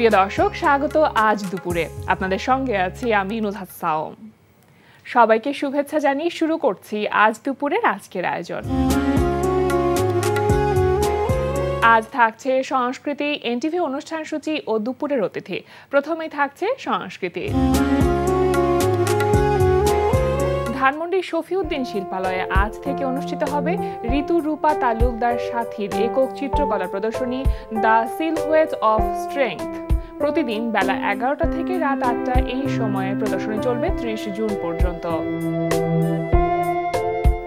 প্রিয় দর্শক, স্বাগত আজ দুপুরে। আপনাদের সঙ্গে আছি আমি নুজহাত সাওম। সবাইকে শুভেচ্ছা জানিয়ে শুরু করছি আজ দুপুরের আজকের আয়োজন। আজ থাকছে সংস্কৃতি, এনটিভি অনুষ্ঠান সূচি ও দুপুরের অতিথি। প্রথমেই থাকছে সংস্কৃতি। ধানমন্ডি শফিউদ্দিন শিল্পালয়ে আজ থেকে অনুষ্ঠিত হবে ঋতু রূপা তালুকদার সাথীর একক চিত্রকলা প্রদর্শনী দ্য সিলহুয়েট অফ স্ট্রেংথ। প্রতিদিন বেলা 11টা থেকে রাত 8টা এই সময়ে প্রদর্শনী চলবে 30 জুন পর্যন্ত।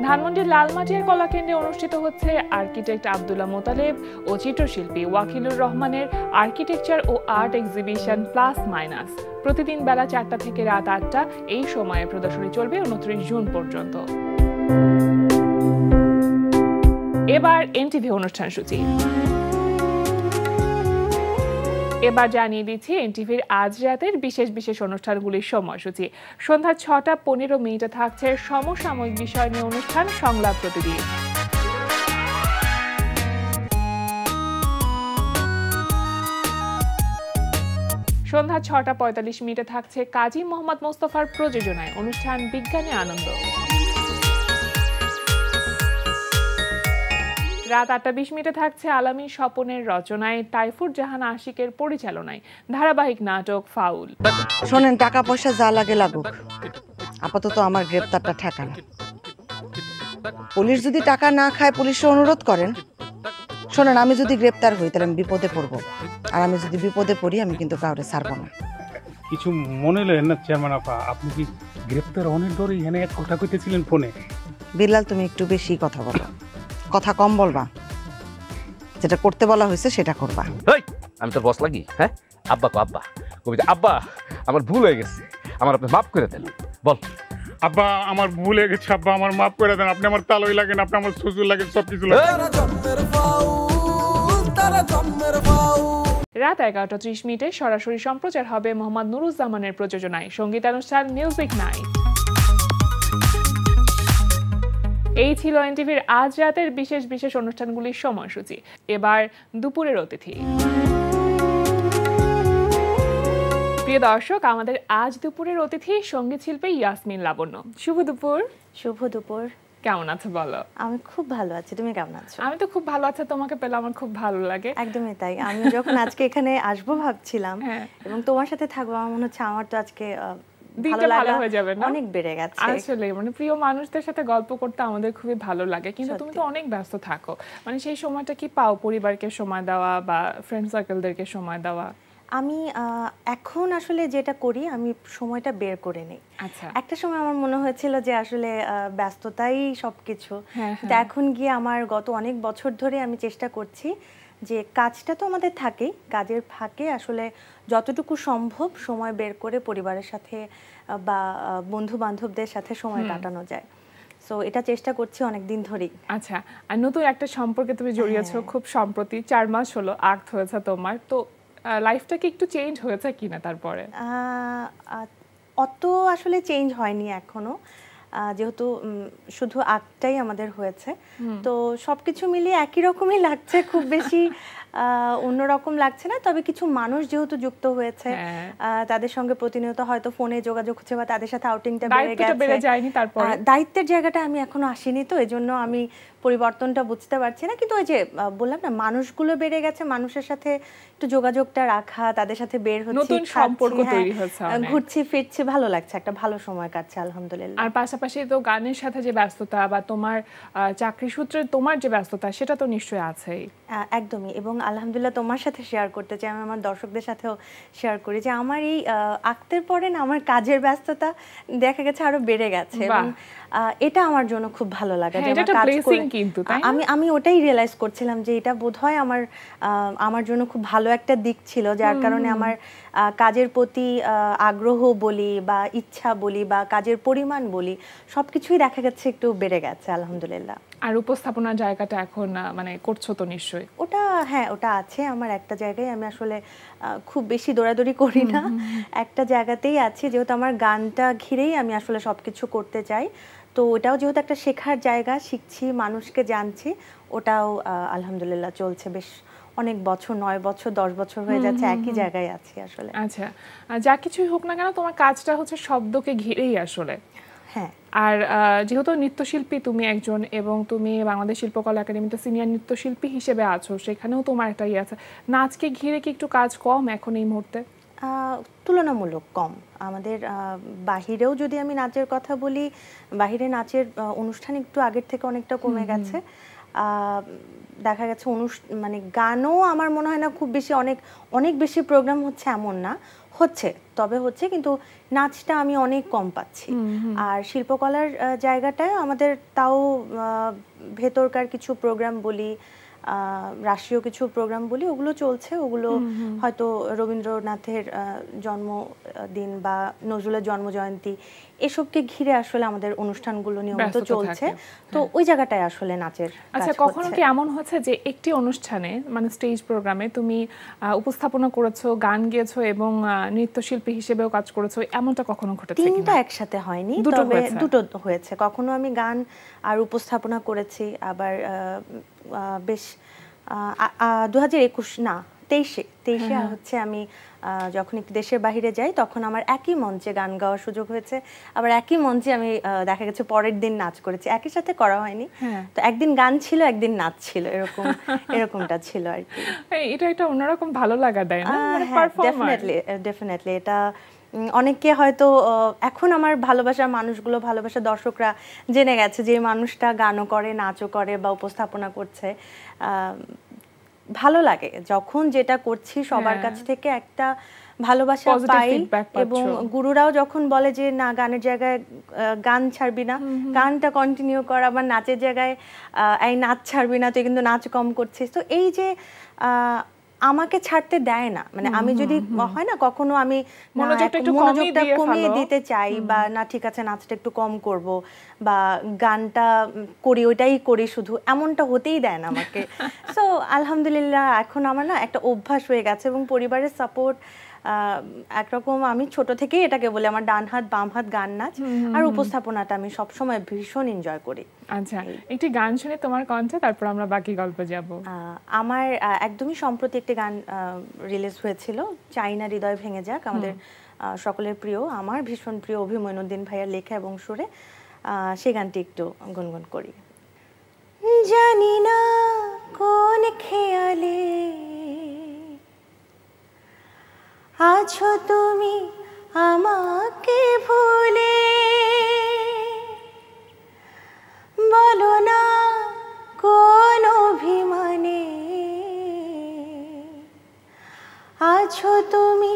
ধানমন্ডির লালমাটিয়ার কলাকেন্দ্রে অনুষ্ঠিত হচ্ছে আর্কিটেক্ট আব্দুল্লাহ মোতালেব ও চিত্রশিল্পী ওয়াকিলুর রহমানের আর্কিটেকচার ও আর্ট এক্সিবিশন প্লাস মাইনাস। প্রতিদিন বেলা 4টা থেকে রাত 8টা এই সময়ে প্রদর্শনী চলবে 29 জুন পর্যন্ত। এবার এনটিভি অনুষ্ঠান সূচি। এবার জানিয়ে দিচ্ছি এনটিভির আজ রাতের বিশেষ বিশেষ অনুষ্ঠানগুলির সময়সূচি। সন্ধ্যা 6টা 15 মিনিটে থাকছে সমসাময়িক বিষয় নিয়ে অনুষ্ঠান সংলাপ প্রতিদিন। সন্ধ্যা 6টা 45 মিনিটে থাকছে কাজী মোহাম্মদ মোস্তফার প্রযোজনায় অনুষ্ঠান বিজ্ঞানে আনন্দ। রাত 8টা 20 মিনিটে থাকছে আলামিন স্বপনের রচনায় তাইফুর জাহান আশিকের পরিচালনায় ধারাবাহিক নাটক ফাউল। শোনেন, টাকা পয়সা যা লাগে লাগুক, আপাতত আমার গ্রেপ্তারটা ঠেকানো। পুলিশ যদি টাকা না খায় পুলিশে অনুরোধ করেন। শোনেন, আমি যদি গ্রেপ্তার হই তাহলে আমি বিপদে পড়বো, আর আমি যদি বিপদে পড়ি আমি কিন্তু কাউরে ছাড়বো না। কিছু মনে হলেন না চেয়ারম্যান আপা, আপনি কি গ্রেপ্তার অনেক ডরে এখানে এক কথা কইতেছিলেন ফোনে? বিল্লাল, তুমি একটু বেশি কথা বলো, কথা কম বলবা। যেটা করতে বলা হয়েছে সেটা করবা। আমি তোর বস লাগি? হ্যাঁ, আব্বা কো আব্বা, কবিতা আব্বা আমার ভুল হয়ে গেছে, আমার আপনি মাফ করে দেন। বল আব্বা, আমার ভুল হয়ে গেছে আব্বা, আমার মাফ করে দেন। আপনি আমার তালই লাগেন, আপনি আমার শ্বশুর লাগেন, সব কিছু লাগেন। রাত 11টা 30 মিনিটে সরাসরি সম্প্রচার হবে মোহাম্মদ নুরুজ্জামানের প্রযোজনায় সঙ্গীতানুষ্ঠান মিউজিক নাইট। এই ছিল এনটিভির আজ রাতের বিশেষ বিশেষ অনুষ্ঠানগুলির সময়সূচি। এবার দুপুরের অতিথি। প্রিয় দর্শক, আমাদের আজ দুপুরের অতিথি সঙ্গীত শিল্পী ইয়াসমিন লাবণ্য। শুভ দুপুর। শুভ দুপুর। কেমন আছো বলো? আমি খুব ভালো আছি, তুমি কেমন আছো? আমি তো খুব ভালো আছি, তোমাকে পেলে আমার খুব ভালো লাগে। একদমই তাই। আমি যখন আজকে এখানে আসবো ভাবছিলাম এবং তোমার সাথে থাকবো, আমার মনে হচ্ছে আমার তো আজকে ভালো হয়ে যাবে না? অনেক বেড়ে গেছে আসলে। মানে প্রিয় মানুষদের সাথে গল্প করতে আমাদের খুবই ভালো লাগে, কিন্তু তুমি তো অনেক ব্যস্ত থাকো। মানে সেই সময়টা কি পাও পরিবারকে সময় দেওয়া বা ফ্রেন্ড সার্কেলদেরকে সময় দেওয়া? আমি এখন আসলে যেটা করি, আমি সময়টা বের করে নেই। আচ্ছা। একটা সময় আমার মনে হয়েছিল যে আসলে ব্যস্ততাই সবকিছু, কিন্তু এখন গিয়ে আমার গত অনেক বছর ধরে আমি চেষ্টা করছি যে কাজটা তো আমাদের থাকেই, কাজের ফাঁকে আসলে যতটুকু সম্ভব সময় বের করে পরিবারের সাথে বা বন্ধু বান্ধবদের সাথে সময় কাটানো যায়। সো এটা চেষ্টা করছি অনেক দিন ধরেই। আচ্ছা, আর নতুন একটা সম্পর্কে তুমি জড়িয়েছো খুব সম্প্রতি, 4 মাস হলো আক্ট হয়েছে তোমার। তো লাইফটা কি একটু চেঞ্জ হয়েছে কিনা তারপরে? অত আসলে চেঞ্জ হয়নি এখনো, যেহেতু শুধু আক্টটাই আমাদের হয়েছে, তো সবকিছু মিলিয়ে একই রকমই লাগছে, খুব বেশি অন্যরকম লাগছে না। তবে কিছু মানুষ যেহেতু যুক্ত হয়েছে, তাদের সঙ্গে প্রতিনিয়ত হয়তো ফোনে যোগাযোগ হচ্ছে বা তাদের সাথে আউটিংটা বেড়ে যায়নি। তারপরে দায়িত্বের জায়গাটা আমি এখনো আসিনি, তো এজন্য আমি পরিবর্তনটা বুঝতে পারছি না। কিন্তু ওই যে বললাম না, মানুষগুলো বেড়ে গেছে, মানুষের সাথে একটু যোগাযোগটা রাখা, তাদের সাথে বের হচ্ছি, নতুন সম্পর্ক তৈরি হচ্ছে, ঘুরছি ফিরছি, ভালো লাগছে, একটা ভালো সময় কাটছে আলহামদুলিল্লাহ। আর পাশাপাশি তো গানের সাথে যে ব্যস্ততা বা তোমার চাকরি সূত্রে তোমার যে ব্যস্ততা, সেটা তো নিশ্চয়ই আছেই। একদমই। এবং আলহামদুলিল্লাহ তোমার সাথে শেয়ার করতে চাই, আমি আমার দর্শকদের সাথেও শেয়ার করি যে আমার এই আক্তের পরে না আমার কাজের ব্যস্ততা দেখা গেছে আরো বেড়ে গেছে, এবং এটা আমার জন্য খুব ভালো লাগে। আমি ওটাই রিয়েলাইজ করছিলাম যে এটা বোধহয় আমার জন্য খুব ভালো একটা দিক ছিল, যার কারণে আমার কাজের প্রতি আগ্রহ বলি বা ইচ্ছা বলি বা কাজের পরিমাণ বলি, সবকিছুই দেখা যাচ্ছে একটু বেড়ে গেছে আলহামদুলিল্লাহ। আর উপস্থাপনার জায়গাটা এখন মানে করছো তো নিশ্চয়ই? ওটা আছে আমার একটা জায়গায়, আমি আসলে খুব বেশি দৌড়াদৌড়ি করি না, একটা জায়গাতেই আছি, যেহেতু আমার গানটা ঘিরেই আমি আসলে সবকিছু করতে চাই। তো ওটাও যেহেতু একটা শেখার জায়গা, শিখছি, মানুষকে জানছি, ওটাও আলহামদুলিল্লাহ চলছে বেশ অনেক বছর, 9 বছর 10 বছর হয়ে যাচ্ছে একই জায়গায় আছি আসলে। আচ্ছা, যা কিছুই হোক না কেন তোমার কাজটা হচ্ছে শব্দকে ঘিরেই আসলে। হ্যাঁ, আর যেহেতু নৃত্যশিল্পী তুমি একজন এবং তুমি বাংলাদেশ শিল্পকলা একাডেমিতে সিনিয়র নৃত্যশিল্পী হিসেবে আছো, সেখানেও তোমার একটা ইয়ে আছে। নাচকে ঘিরে কি একটু কাজ কম এখন এই মুহূর্তে? তুলনামূলক কম। আমাদের বাহিরেও যদি আমি নাচের কথা বলি, বাহিরে নাচের অনুষ্ঠান একটু আগের থেকে অনেকটা কমে গেছে। দেখা গেছে মানে গানও আমার মনে হয় না খুব বেশি অনেক বেশি প্রোগ্রাম হচ্ছে এমন না, হচ্ছে, তবে হচ্ছে, কিন্তু নাচটা আমি অনেক কম পাচ্ছি। আর শিল্পকলার জায়গাটায় আমাদের তাও ভেতরকার কিছু প্রোগ্রাম বলি, রাষ্ট্রীয় কিছু প্রোগ্রাম বলি, ওগুলো চলছে। ওগুলো হয়তো রবীন্দ্রনাথের জন্মদিন বা নজরুলের জন্মজয়ন্তী এসবকে ঘিরে আসলে আমাদের অনুষ্ঠানগুলো নিয়মিত চলছে। তো ওই জায়গাটায় আসলে নাচের। আচ্ছা, কখনো কি এমন হচ্ছে যে একটি অনুষ্ঠানে মানে স্টেজ প্রোগ্রামে তুমি উপস্থাপনা করেছো, গান গেয়েছো এবং নৃত্যশিল্পী হিসেবেও কাজ করেছো, এমনটা কখনো ঘটেছে? তিনটা একসাথে হয়নি, তবে দুটো হয়েছে। কখনো আমি গান আর উপস্থাপনা করেছি, আবার বেশ 2021 না 23-এ হচ্ছে আমি যখন একটু দেশের বাইরে যাই, তখন আমার একই মঞ্চে গান গাওয়ার সুযোগ হয়েছে, আবার একই মঞ্চে আমি দেখা গেছে পরের দিন নাচ করেছি। একই সাথে করা হয়নি, তো একদিন গান ছিল একদিন নাচ ছিল, এরকমটা ছিল আর কি। এটা একটা অন্যরকম ভালো লাগা দেয় না? ডেফিনেটলি এটা অনেকে হয়তো এখন আমার ভালোবাসার মানুষগুলো, ভালোবাসার দর্শকরা জেনে গেছে যে এই মানুষটা গানও করে, নাচও করে বা উপস্থাপনা করছে। ভালো লাগে যখন যেটা করছি সবার কাছ থেকে একটা ভালোবাসা পাই, এবং গুরুরাও যখন বলে যে না, গানের জায়গায় গান ছাড়বি না, গানটা কন্টিনিউ কর, আবার নাচের জায়গায় এই নাচ ছাড়বি না, তুই কিন্তু নাচ কম করছিস। তো এই যে আমাকে ছাড়তে দেয় না, মানে আমি যদি হয় না কখনো আমি মনোযোগটা কমিয়ে দিতে চাই, বা না ঠিক আছে নাচটা একটু কম করব বা গানটা করি ওইটাই করি শুধু, এমনটা হতেই দেয় না আমাকে। সো আলহামদুলিল্লাহ এখন আমার না একটা অভ্যাস হয়ে গেছে, এবং পরিবারের সাপোর্ট একরকম। আমি ছোট থেকেই এটাকে বলি আমার ডান হাত বাম হাত গান নাচ, আর উপস্থাপনাটা আমি সবসময় ভীষণ এনজয় করি। আচ্ছা, একটি গান শুনে তোমার কণ্ঠে, তারপর আমরা বাকি গল্প যাব। আমার একদমই সম্প্রতি একটি গান রিলিজ হয়েছিল, চাইনা হৃদয় ভেঙে যাক, আমাদের সকলের প্রিয়, আমার ভীষণ প্রিয় অভি মঈনুদ্দিন ভাইয়ের লেখা এবং সুরে। সেই গানটি একটু গুনগুন করি। জানি না কোন খেয়ালে আছো তুমি আমাকে ভুলে, বলো না কোন অভিমানে আছো তুমি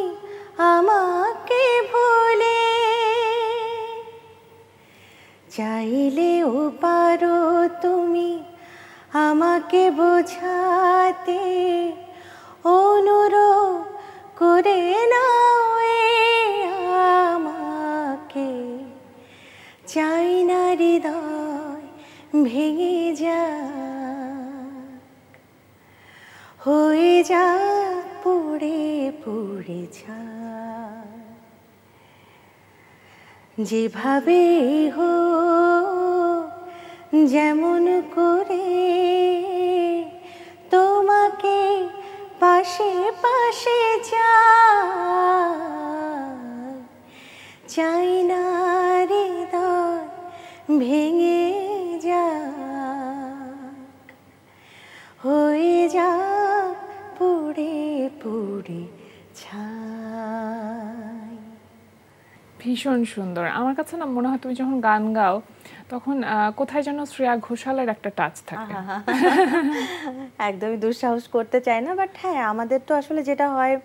আমাকে ভুলে, চাইলেও পারো তুমি আমাকে বোঝাতে, অনুরোধ করে নাও আমাকে, চাই না হৃদয় ভেঙে যাক, হয়ে যাক পুড়ে পুড়ে যাক, যেভাবে হোক যেমন করে তোমাকে পাশে পাশে চাই না হৃদয় ভেঙে যাক, হয়ে যাক পুড়ে পুড়ে ছাই। ভীষণ সুন্দর। আমার কাছে না মনে হয় তুমি যখন গান গাও তখন কোথায় যেন শ্রেয়া ঘোষালের একটা টাচ থাকে। একদমই দুঃসাহস করতে চাই না, বাট হ্যাঁ আমাদের তো আসলে যেটা হয়,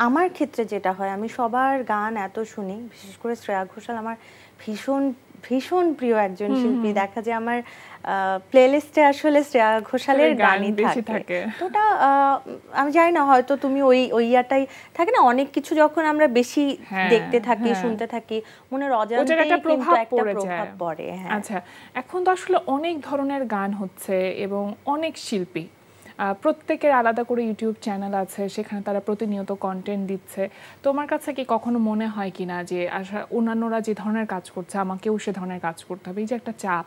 আমার ক্ষেত্রে যেটা হয়, আমি সবার গান এত শুনি, বিশেষ করে শ্রেয়া ঘোষাল আমার ভীষণ ভীষণ প্রিয় একজন শিল্পী। দেখা যায় আমার প্লেলিস্টে আসলে শ্রেয়া ঘোষালের গানই থাকে। তো ওটা আমি জানি না, হয়তো তুমি ওই ইয়াটাই থাকে না, অনেক কিছু যখন আমরা বেশি দেখতে থাকি শুনতে থাকি, মনের অজান্তেই কিন্তু একটা প্রভাব পড়ে। আচ্ছা, এখন তো আসলে অনেক ধরনের গান হচ্ছে এবং অনেক শিল্পী, প্রত্যেকের আলাদা করে ইউটিউব চ্যানেল আছে, সেখানে তারা প্রতিনিয়ত কন্টেন্ট দিচ্ছে। তোমার কাছে কি কখনো মনে হয় কিনা যে অন্যান্যরা যে ধরনের কাজ করছে আমাকেও সে ধরনের কাজ করতে হবে? এই যে একটা চাপ,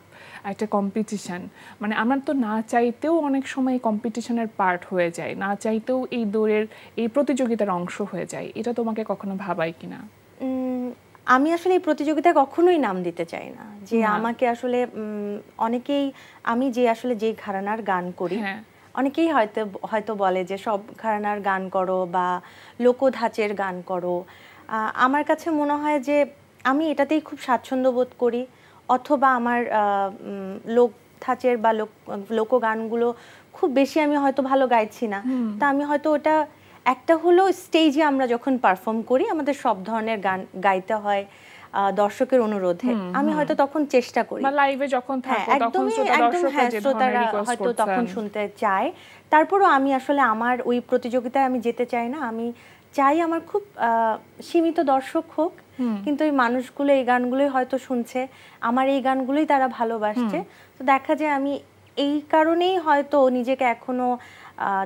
একটা কম্পিটিশন, মানে আমরা তো না চাইতেও অনেক সময় কম্পিটিশনের পার্ট হয়ে যায়, না চাইতেও এই দৌড়ের এই প্রতিযোগিতার অংশ হয়ে যায়, এটা তোমাকে কখনো ভাবায় কিনা? আমি আসলে এই প্রতিযোগিতায় কখনোই নাম দিতে চাই না, যে আমাকে আসলে অনেকেই, আমি যে আসলে যে ঘরানার গান করি, অনেকেই হয়তো বলে যে সব ঘরানার গান করো বা লোকধাঁচের গান করো। আমার কাছে মনে হয় যে আমি এটাতেই খুব স্বাচ্ছন্দ্য বোধ করি, অথবা আমার লোকধাঁচের বা লোকগানগুলো খুব বেশি আমি হয়তো ভালো গাইছি না, তা আমি হয়তো ওটা একটা হলো স্টেজে আমরা যখন পারফর্ম করি আমাদের সব ধরনের গান গাইতে হয় দর্শকের অনুরোধে, আমি হয়তো তখন চেষ্টা করি, লাইভে যখন থাকো তখন শ্রোতারা হয়তো তখন শুনতে চায়। তারপরও আমি আসলে আমার ওই প্রতিযোগিতায় আমি যেতে চাই না, আমি চাই আমার খুব সীমিত দর্শক হোক, কিন্তু এই মানুষগুলো এই গানগুলোই হয়তো শুনছে, আমার এই গানগুলোই তারা ভালোবাসছে। তো দেখা যায় আমি এই কারণেই হয়তো নিজেকে এখনো,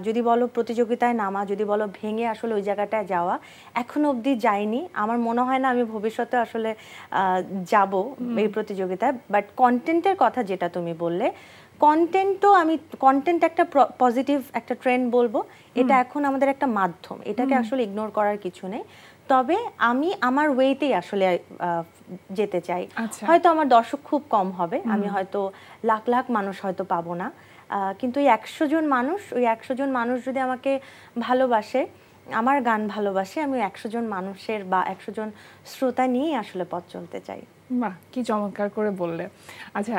যদি বলো প্রতিযোগিতায় নামা, যদি বলো ভেঙে আসলে ওই জায়গাটায় যাওয়া, এখনো অবধি যাইনি। আমার মনে হয় না আমি ভবিষ্যতে আসলে যাব এই প্রতিযোগিতায়। বাট কন্টেন্টের কথা যেটা তুমি বললে, কন্টেন্ট একটা পজিটিভ একটা ট্রেন্ড বলবো, এটা এখন আমাদের একটা মাধ্যম, এটাকে আসলে ইগনোর করার কিছু নেই। তবে আমি আমার ওয়েতেই আসলে যেতে চাই। হয়তো আমার দর্শক খুব কম হবে, আমি হয়তো লাখ লাখ মানুষ হয়তো পাবো না, কিন্তু এই 100 জন মানুষ, ওই 100 জন মানুষ যদি আমাকে ভালোবাসে, আমার গান ভালোবাসে, আমি 100 জন মানুষের বা 100 জন শ্রোতা নিয়েই আসলে পথ চলতে চাই। বাহ, কি চমৎকার করে বললে। আচ্ছা,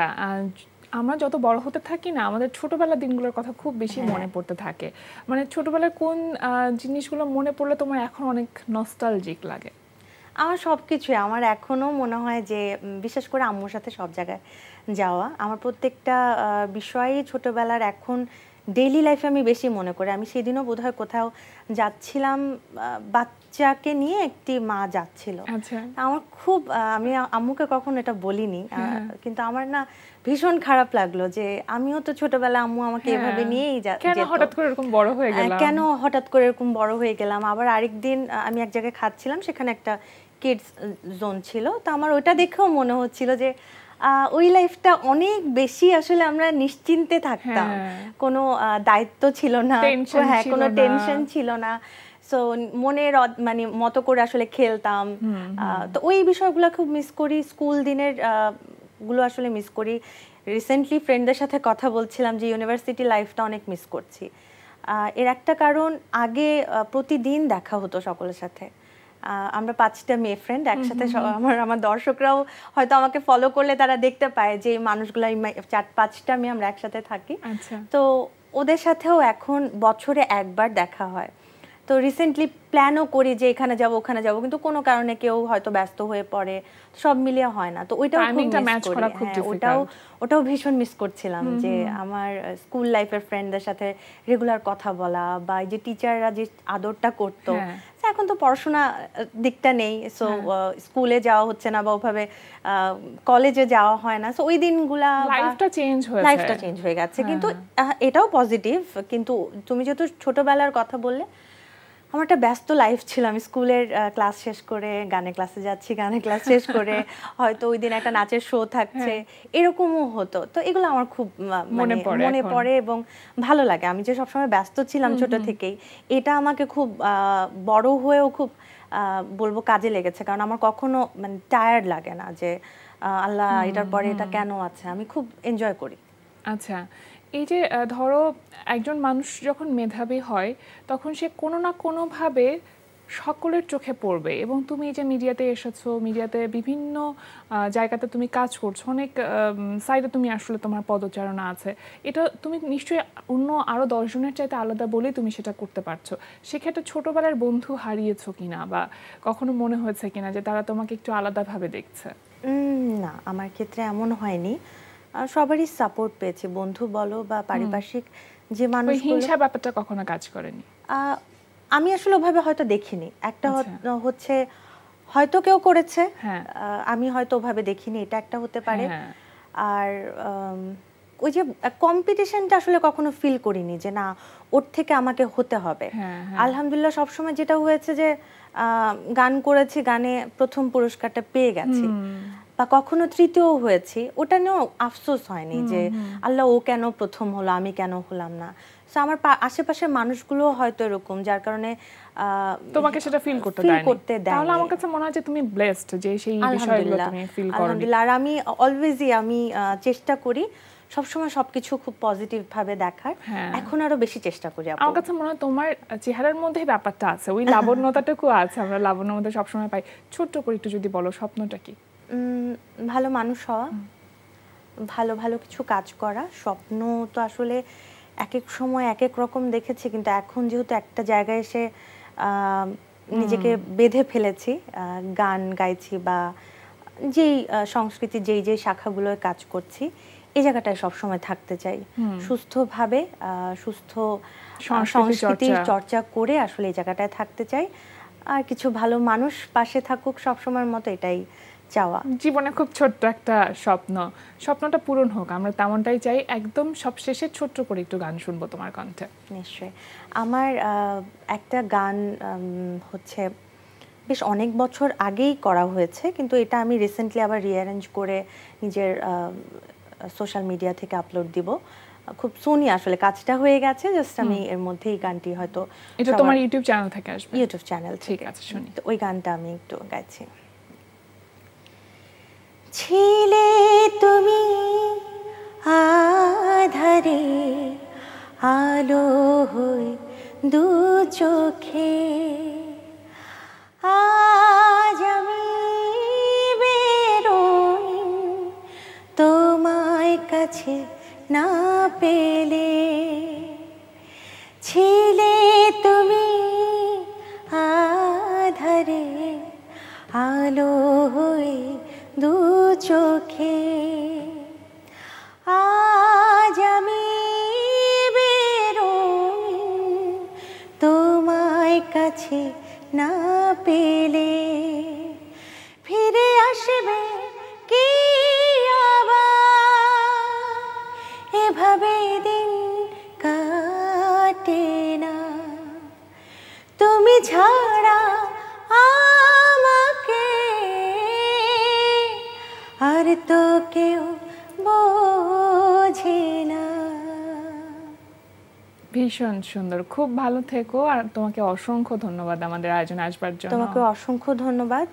আমরা যত বড় হতে থাকি না, আমাদের ছোটবেলার দিনগুলোর কথা খুব বেশি মনে পড়তে থাকে। মানে ছোটবেলার কোন জিনিসগুলো মনে পড়লে তোমার এখন অনেক নস্টালজিক লাগে? আমার সবকিছুই, আমার এখনো মনে হয় যে বিশেষ করে আম্মুর সাথে সব জায়গায় যাওয়া, আমার প্রত্যেকটা বিষয়ই ছোটবেলার এখন ডেইলি লাইফে আমি বেশি মনে করি। আমি সেদিনও বোধহয় কোথাও যাচ্ছিলাম, বাচ্চাকে নিয়ে একটি মা যাচ্ছিল, আমার খুব, আমি আম্মুকে কখনো এটা বলিনি, কিন্তু আমার না ভীষণ খারাপ লাগলো যে আমিও তো ছোটবেলায় আম্মু আমাকে এভাবে নিয়েই কেন হঠাৎ করে এরকম বড় হয়ে গেলাম, কেন হঠাৎ করে এরকম বড় হয়ে গেলাম। আবার আরেকদিন আমি এক জায়গায় খাচ্ছিলাম, সেখানে একটা কিডস জোন ছিল, তো আমার ওটা দেখেও মনে হচ্ছিল যে ওই লাইফটা অনেক বেশি আসলে আমরা নিশ্চিন্তে থাকতাম, কোনো দায়িত্ব ছিল না, কোনো টেনশন ছিল না, সো মনের মানে মতো করে আসলে খেলতাম। তো ওই বিষয়গুলো খুব মিস করি, স্কুল দিনের গুলো আসলে মিস করি। রিসেন্টলি ফ্রেন্ডদের সাথে কথা বলছিলাম যে ইউনিভার্সিটি লাইফটা অনেক মিস করছি। এর একটা কারণ, আগে প্রতিদিন দেখা হতো সকলের সাথে, আমরা 5টা মেয়ে ফ্রেন্ড একসাথে, আমার দর্শকরাও হয়তো আমাকে ফলো করলে তারা দেখতে পায় যে মানুষগুলো 4-5টা মেয়ে আমরা একসাথে থাকি। তো ওদের সাথেও এখন বছরে একবার দেখা হয়। তো রিসেন্টলি প্ল্যানও করি যে এখানে যাব ওখানে যাব, কিন্তু কোনো কারণে কেউ হয়তো ব্যস্ত হয়ে পড়ে, সব মিলিয়ে হয় না। তো ওইটাও ওটাও ভীষণ মিস করছিলাম যে আমার স্কুল লাইফের ফ্রেন্ডদের সাথে রেগুলার কথা বলা, বা এই যে টিচাররা যে আদরটা করতো, এখন তো পড়াশোনা দিকটা নেই, সো স্কুলে যাওয়া হচ্ছে না বা ওভাবে কলেজে যাওয়া হয় না, সো ওই দিনগুলা লাইফটা চেঞ্জ হয়ে গেছে। কিন্তু এটাও পজিটিভ। কিন্তু তুমি যেহেতু ছোটবেলার কথা বললে, আমার একটা ব্যস্ত লাইফ ছিল, আমি স্কুলের ক্লাস শেষ করে গানের ক্লাসে যাচ্ছি, গানের ক্লাস শেষ করে হয়তো ওই দিন একটা নাচের শো থাকছে, এরকমও হতো। তো এগুলো আমার খুব মনে পড়ে এবং ভালো লাগে। আমি যে সবসময় ব্যস্ত ছিলাম ছোট থেকেই, এটা আমাকে খুব বড় হয়েও খুব বলবো কাজে লেগেছে, কারণ আমার কখনো মানে টায়ার্ড লাগে না যে আল্লাহ এটার পরে এটা কেন আছে, আমি খুব এনজয় করি। আচ্ছা, এই যে ধরো একজন মানুষ যখন মেধাবী হয় তখন সে কোনো না কোনোভাবে সকলের চোখে পড়বে, এবং তুমি এই যে মিডিয়াতে এসেছো, মিডিয়াতে বিভিন্ন জায়গাতে তুমি কাজ করছো, অনেক সাইডে তুমি আসলে তোমার পদচারণা আছে, এটা তুমি নিশ্চয়ই অন্য আরও 10 জনের চাইতে আলাদা বলেই তুমি সেটা করতে পারছো। সেক্ষেত্রে ছোটবেলার বন্ধু হারিয়েছো কিনা, বা কখনো মনে হয়েছে কিনা যে তারা তোমাকে একটু আলাদাভাবে দেখছে? না, আমার ক্ষেত্রে এমন হয়নি, সবারই সাপোর্ট পেয়েছি, বন্ধু বলো বা পারিপার্শ্বিক যে মানুষ। হিংসা ব্যাপারটা কখনো কাজ করেনি? আমি আসলে ওভাবে হয়তো দেখিনি। একটা হচ্ছে হয়তো কেউ করেছে, আমি হয়তো ওভাবে দেখিনি, এটা একটা হতে পারে। আর ওই যে কম্পিটিশনটা আসলে কখনো ফিল করিনি যে না ওর থেকে আমাকে হতে হবে। আলহামদুলিল্লাহ সবসময় যেটা হয়েছে যে গান করেছি, গানে প্রথম পুরস্কারটা পেয়ে গেছি বা কখনো তৃতীয় হয়েছি, ওটা নিয়েও আফসোস হয়নি যে আল্লাহ ও কেন প্রথম হলো, আমি কেন হলাম না। সো আমার আশেপাশের মানুষগুলো হয়তো এরকম, যার কারণে তোমাকে সেটা ফিল করতে দেয়। তাহলে আমার কাছে মনে হয় যে তুমি ব্লেসড যে সেই বিষয়গুলো তুমি ফিল করো। আলহামদুলিল্লাহ। আর আমি অলওয়েজই চেষ্টা করি সবসময় সবকিছু খুব পজিটিভ ভাবে দেখার। এখন আরো বেশি চেষ্টা করি। আমার কাছে মনে হয় তোমার চেহারার মধ্যে ব্যাপারটা আছে, ওই লাবণ্যতাটুকু আছে, আমরা লাবণ্যর মধ্যে সবসময় পাই। ছোট্ট করে একটু যদি বলো স্বপ্নটা কি? ভালো মানুষ হওয়া, ভালো ভালো কিছু কাজ করা। স্বপ্ন তো আসলে এক এক সময় এক এক রকম দেখেছি, কিন্তু এখন যেহেতু একটা জায়গায় এসে নিজেকে বেঁধে ফেলেছি, গান গাইছি বা যেই সংস্কৃতি যেই শাখাগুলোয় কাজ করছি, এই জায়গাটায় সবসময় থাকতে চাই। সুস্থভাবে সুস্থ সংস্কৃতির চর্চা করে আসলে এই জায়গাটায় থাকতে চাই। আর কিছু ভালো মানুষ পাশে থাকুক সবসময়ের মতো, এটাই চাওয়া। জীবনে খুব ছোট্ট একটা স্বপ্নটা পূরণ হোক, আমরা তেমনটাই চাই। একদম সবশেষে ছোট্ট করে একটু গান শুনবো তোমার কণ্ঠে। নিশ্চয়ই। আমার একটা গান হচ্ছে বেশ অনেক বছর আগেই করা হয়েছে, কিন্তু এটা আমি রিসেন্টলি আবার রিঅ্যারেঞ্জ করে নিজের সোশ্যাল মিডিয়া থেকে আপলোড দিব খুব সুনই। আসলে কাজটা হয়ে গেছে, জাস্ট আমি এর মধ্যেই গানটি হয়তো। এটা তোমার ইউটিউব চ্যানেল থেকে আসবে? YouTube channel. ঠিক আছে, শুনি। তো ওই গানটা আমি একটু গাইছি। ছিলে তুমি আধারে আলো হয়ে দু চোখে, আজ আমি বেরোই তোমায় কাছে না পেলে। ছিলে তুমি আধারে আলো হয়ে দু চোখে, আজ আমি বেরোই তোমায় কাছে না পেলে। ফিরে আসবে কি আবার, এভাবে দিন কাটে না। তুমি ছাড়া আমাকে আর তো কেউ বোঝে না। ভীষণ সুন্দর, খুব ভালো থেকো। আর তোমাকে অসংখ্য ধন্যবাদ আমাদের আয়োজনে আসবার জন্য। তোমাকে অসংখ্য ধন্যবাদ।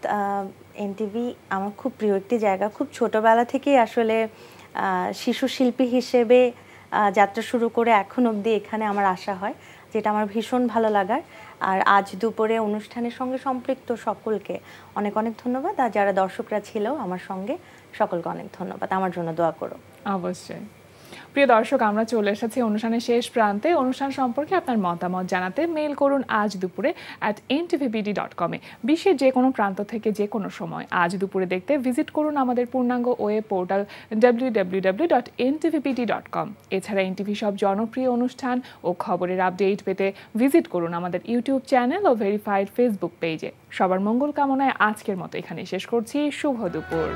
এনটিভি আমার খুব প্রিয় একটি জায়গা। খুব ছোটবেলা থেকেই আসলে শিশু শিল্পী হিসেবে যাত্রা শুরু করে এখন অবধি এখানে আমার আসা হয়, যেটা আমার ভীষণ ভালো লাগার। আর আজ দুপুরে অনুষ্ঠানের সঙ্গে সম্পৃক্ত সকলকে অনেক অনেক ধন্যবাদ। আর যারা দর্শকরা ছিল আমার সঙ্গে, সকলকে অনেক ধন্যবাদ। আমার জন্য দোয়া করো। অবশ্যই। প্রিয় দর্শক, আমরা চলে এসেছি অনুষ্ঠানের শেষ প্রান্তে। অনুষ্ঠান সম্পর্কে আপনার মতামত জানাতে মেইল করুন আজ দুপুরে @ntvbd.com এ। বিশ্বের যে কোনো প্রান্ত থেকে যে কোনো সময় আজ দুপুরে দেখতে ভিজিট করুন আমাদের পূর্ণাঙ্গ ওয়েব পোর্টাল www.ntvbd.com। এছাড়া এনটিভি সব জনপ্রিয় অনুষ্ঠান ও খবরের আপডেট পেতে ভিজিট করুন আমাদের ইউটিউব চ্যানেল ও ভেরিফাইড ফেসবুক পেজে। সবার মঙ্গল কামনায় আজকের মতো এখানে শেষ করছি। শুভ দুপুর।